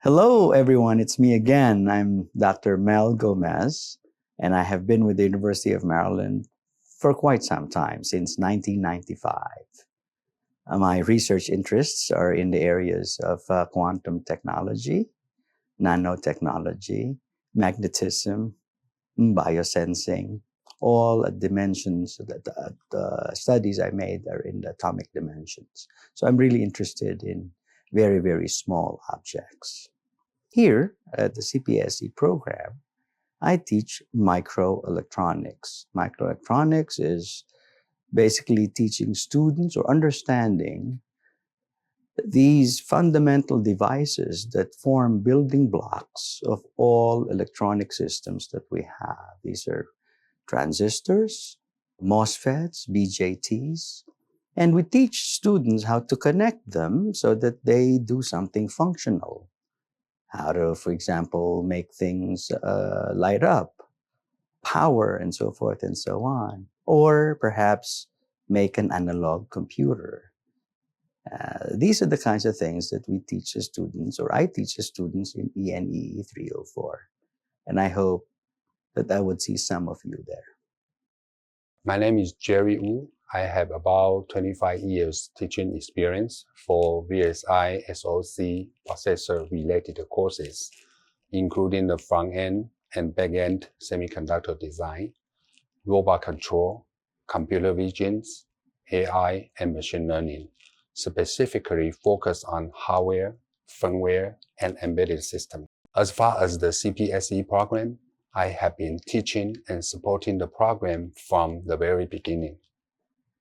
Hello, everyone. It's me again. I'm Dr. Mel Gomez, and I have been with the University of Maryland for quite some time, since 1995. My research interests are in the areas of quantum technology, nanotechnology, magnetism, biosensing, all dimensions that the studies I made are in the atomic dimensions. So I'm really interested in very, very small objects. Here at the CPSE program, I teach microelectronics. Microelectronics is basically teaching students or understanding these fundamental devices that form building blocks of all electronic systems that we have. These are transistors, MOSFETs, BJTs, and we teach students how to connect them so that they do something functional. How to, for example, make things light up, power, and so forth and so on. Or perhaps make an analog computer. These are the kinds of things that we teach the students, or I teach the students in ENE 304. And I hope that I would see some of you there. My name is Jerry Wu. I have about 25 years teaching experience for VSI SoC processor-related courses, including the front-end and back-end semiconductor design, robot control, computer vision, AI, and machine learning, specifically focused on hardware, firmware, and embedded systems. As far as the CPSE program, I have been teaching and supporting the program from the very beginning.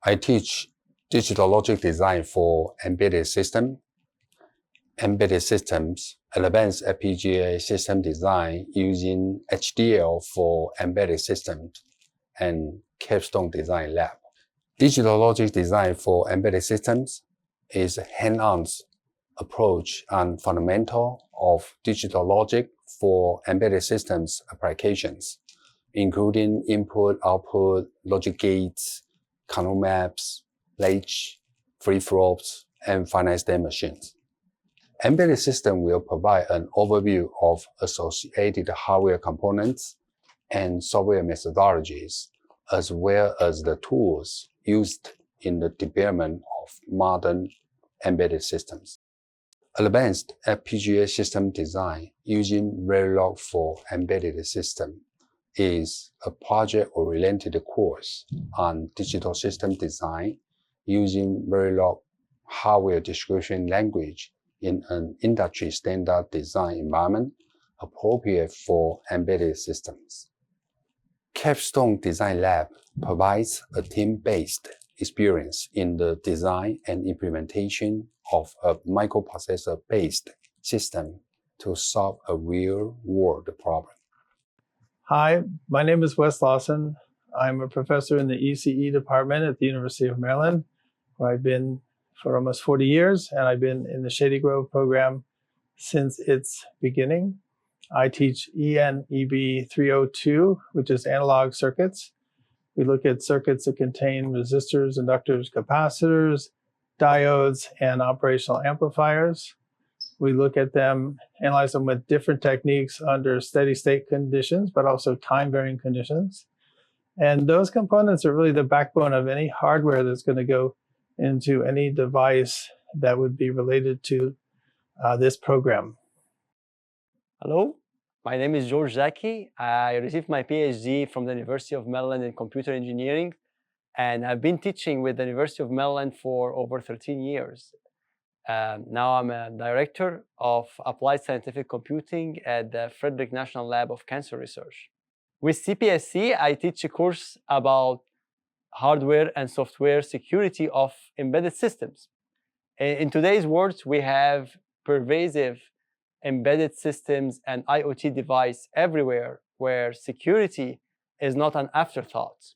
I teach digital logic design for embedded systems, advanced FPGA system design using HDL for embedded systems, and capstone design lab. Digital logic design for embedded systems is a hands-on approach on fundamental of digital logic for embedded systems applications, including input, output, logic gates, control maps, latch, flip-flops, and finite state machines. Embedded system will provide an overview of associated hardware components and software methodologies, as well as the tools used in the development of modern embedded systems. Advanced FPGA system design using Verilog for embedded system is a project-oriented course on digital system design using Verilog hardware description language in an industry standard design environment appropriate for embedded systems. Capstone Design Lab provides a team-based experience in the design and implementation of a microprocessor-based system to solve a real-world problem. Hi, my name is Wes Lawson. I'm a professor in the ECE department at the University of Maryland, where I've been for almost 40 years, and I've been in the Shady Grove program since its beginning. I teach ENEB 302, which is analog circuits. We look at circuits that contain resistors, inductors, capacitors, diodes, and operational amplifiers. We look at them, analyze them with different techniques under steady state conditions, but also time varying conditions. And those components are really the backbone of any hardware that's going to go into any device that would be related to this program. Hello, my name is George Zaki. I received my PhD from the University of Maryland in computer engineering, and I've been teaching with the University of Maryland for over 13 years. Now I'm a director of applied scientific computing at the Frederick National Lab of Cancer Research. With CPSE, I teach a course about hardware and software security of embedded systems. In today's world, we have pervasive embedded systems and IoT devices everywhere where security is not an afterthought.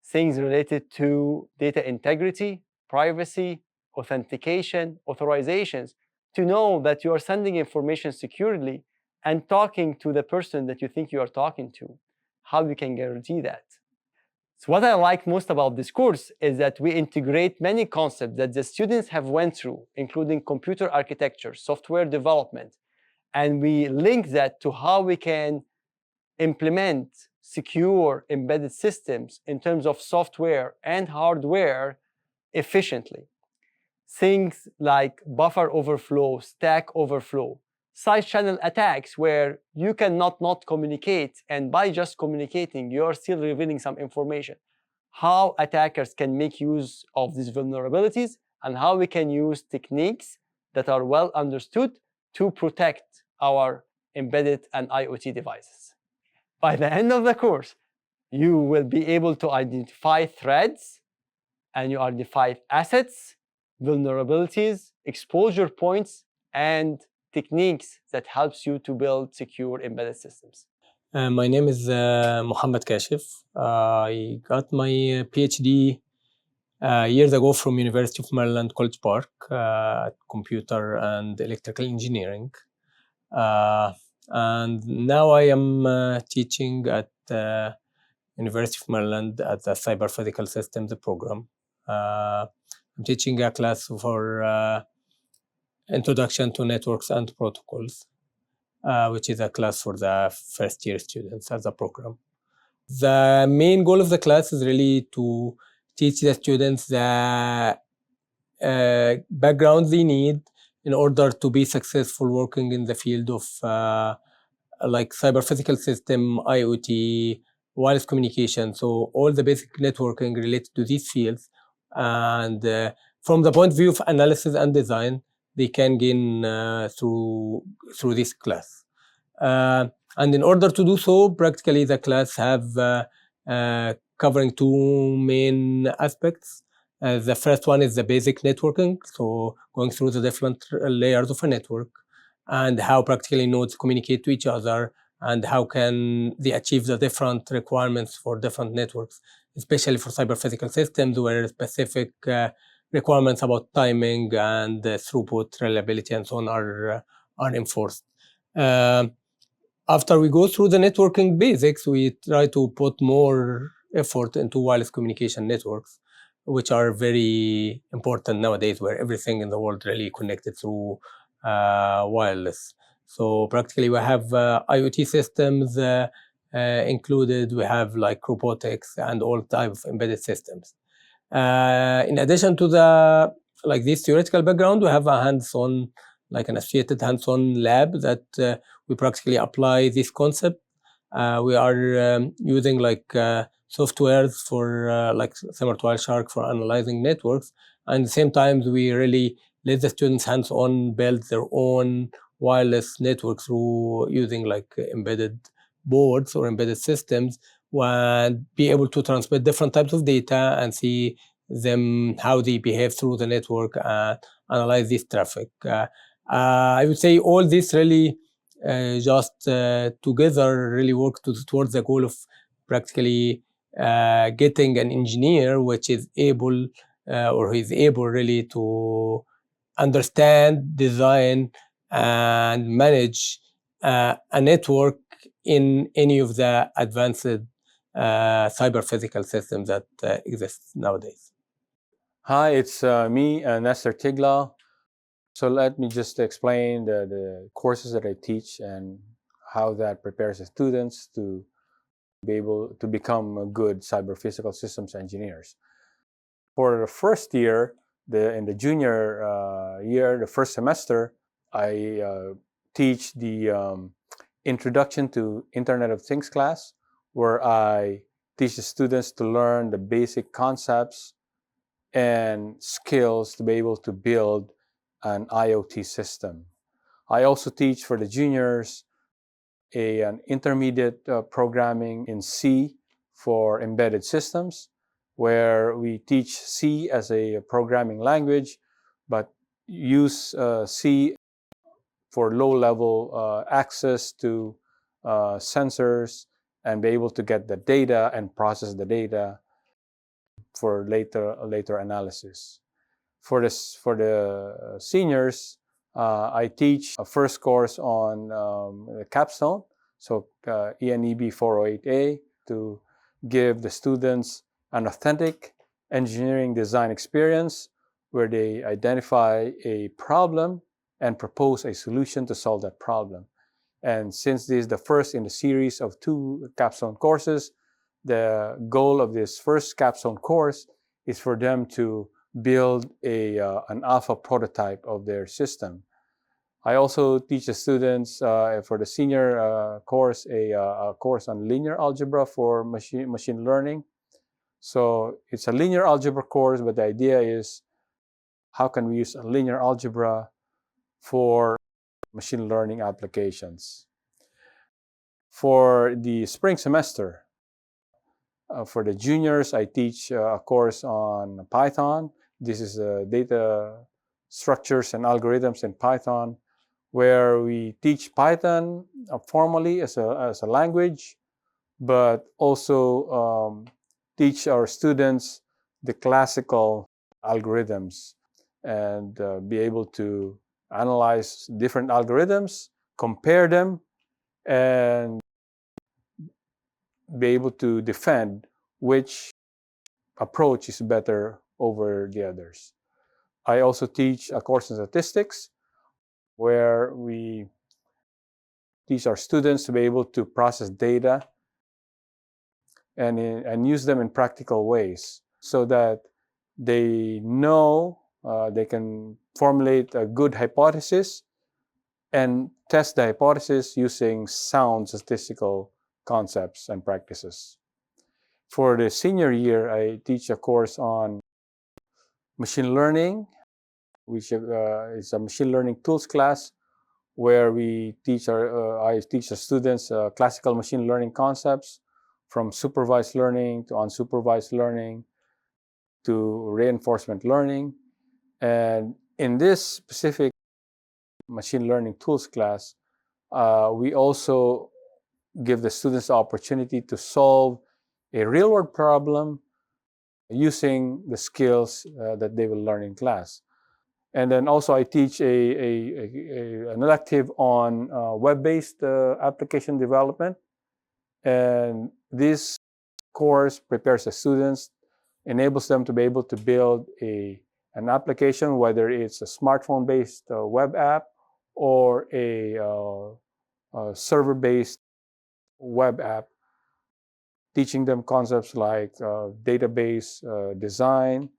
Things related to data integrity, privacy, authentication, authorizations, to know that you are sending information securely and talking to the person that you think you are talking to. How you can guarantee that? So what I like most about this course is that we integrate many concepts that the students have went through, including computer architecture, software development, and we link that to how we can implement secure embedded systems in terms of software and hardware efficiently. Things like buffer overflow, stack overflow, side channel attacks where you cannot not communicate, and by just communicating, you're still revealing some information. How attackers can make use of these vulnerabilities and how we can use techniques that are well understood to protect our embedded and IoT devices. By the end of the course, you will be able to identify threats and you identify assets, vulnerabilities, exposure points, and techniques that helps you to build secure embedded systems. My name is Mohammed Kashif. I got my PhD years ago from University of Maryland, College Park, at computer and electrical engineering. And now I am teaching at University of Maryland at the Cyber Physical Systems program. I'm teaching a class for Introduction to Networks and Protocols, which is a class for the first year students as a program. The main goal of the class is really to teach the students the background they need in order to be successful working in the field of like cyber physical system, IoT, wireless communication. So all the basic networking related to these fields. And from the point of view of analysis and design, they can gain through this class. And in order to do so, practically the class have covering two main aspects. The first one is the basic networking, so going through the different layers of a network and how practically nodes communicate to each other and how can they achieve the different requirements for different networks, especially for cyber physical systems where specific requirements about timing and throughput, reliability, and so on are enforced. After we go through the networking basics, we try to put more effort into wireless communication networks, which are very important nowadays, where everything in the world really connected through wireless. So practically we have IoT systems included, we have like robotics and all types of embedded systems. In addition to this theoretical background, we have a hands-on, like an associated hands-on lab that we practically apply this concept. We are using softwares for like similar to Wireshark for analyzing networks. And at the same time, we really let the students hands-on build their own wireless network through using like embedded boards or embedded systems and be able to transmit different types of data and see them, how they behave through the network and analyze this traffic. I would say all this really just together really work towards the goal of practically getting an engineer which is able or is able really to understand, design, and manage a network in any of the advanced cyber physical systems that exist nowadays. Hi, it's me, Nestor Tigla. So let me just explain the courses that I teach and how that prepares the students to be able to become good cyber physical systems engineers. For the first year, in the junior year, the first semester, I teach the Introduction to Internet of Things class, where I teach the students to learn the basic concepts and skills to be able to build an IoT system. I also teach for the juniors an intermediate programming in C for embedded systems, where we teach C as a programming language, but use C for low-level access to sensors and be able to get the data and process the data for later analysis. For the seniors, I teach a first course on the capstone, so ENEB 408A, to give the students an authentic engineering design experience where they identify a problem and propose a solution to solve that problem. And since this is the first in the series of 2 capstone courses, the goal of this first capstone course is for them to build an alpha prototype of their system. I also teach the students for the senior course a course on linear algebra for machine learning. So it's a linear algebra course, but the idea is how can we use a linear algebra for machine learning applications. For the spring semester, for the juniors, I teach a course on Python. This is data structures and algorithms in Python, where we teach Python formally as a language, but also teach our students the classical algorithms and be able to analyze different algorithms, compare them, and be able to defend which approach is better over the others. I also teach a course in statistics where we teach our students to be able to process data and use them in practical ways so that they know they can formulate a good hypothesis and test the hypothesis using sound statistical concepts and practices. For the senior year, I teach a course on machine learning, which is a machine learning tools class where we teach I teach the students classical machine learning concepts from supervised learning to unsupervised learning to reinforcement learning. And in this specific machine learning tools class, we also give the students the opportunity to solve a real-world problem using the skills that they will learn in class. And then also I teach an elective on web-based application development. And this course prepares the students, enables them to be able to build an application, whether it's a smartphone-based web app or a server-based web app, teaching them concepts like database design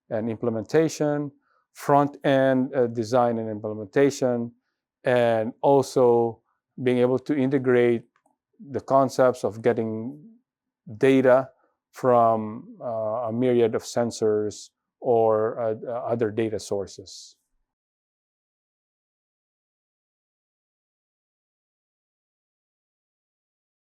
and implementation, front-end design and implementation, and also being able to integrate the concepts of getting data from a myriad of sensors or other data sources.